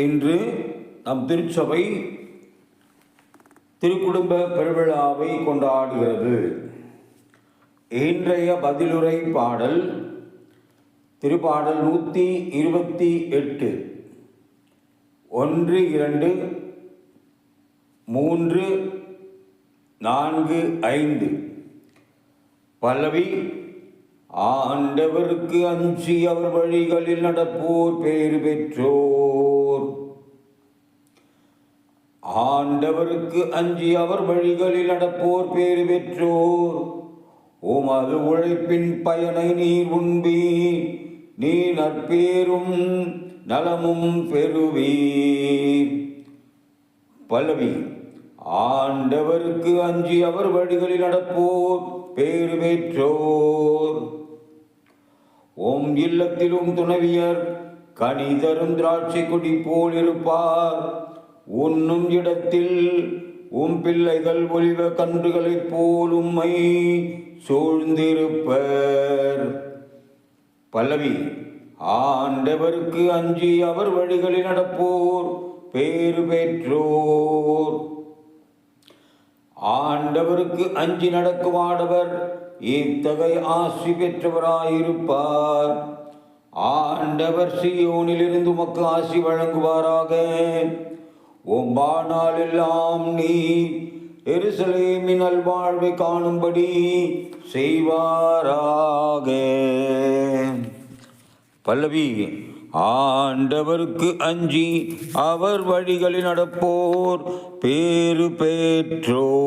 இன்று நம் திருச்சபை திருக்குடும்ப பெருவிழாவை கொண்டாடுகிறது. இன்றைய பதிலுரை பாடல் திருப்பாடல் 128 1, 2, 3, 4, 5. பல்லவி. ஆண்டவருக்கு அஞ்சி அவர் வழிகளில் நடப்போர் பேறு பெற்றோர். ஆண்டவருக்கு அஞ்சி அவர் வழிகளில் நடப்போர் பேறு பெற்றோர். உமது உழைப்பின் பயனை நீர் உண்பீர், நீ நற்பேரும் நலமும் பெறுவீர். பல்லவி. ஆண்டவருக்கு அஞ்சி அவர் வழிகளில் நடப்போர் பேறு பெற்றோர். உம் இல்லத்திலும் துணைவியர் கனிதரும் திராட்சை கொடி போல் இருப்பார். உண்ணும் இடத்தில் உம் பிள்ளைகள் ஒலிவ கன்றுகளைப் போல் உம்மை சூழ்ந்திருப்பர். பல்லவி. ஆண்டவருக்கு அஞ்சி அவர் வழிகளில் நடப்போர் பேறு பெற்றோர். ஆண்டவருக்கு அஞ்சி நடக்குமானவர் இத்தகைய ஆசி பெற்றவராயிருப்பார். ஆண்டவர் சீயோனிலிருந்து உமக்கு ஆசி வழங்குவாராக. ஒம்பானால் எல்லாம் நீ எருசலேமின் நல்வாழ்வை காணும்படி செய்வாராக. பல்லவி. ஆண்டவருக்கு அஞ்சி அவர் வழிகளில் நடப்போர் பேறு பெற்றோர்.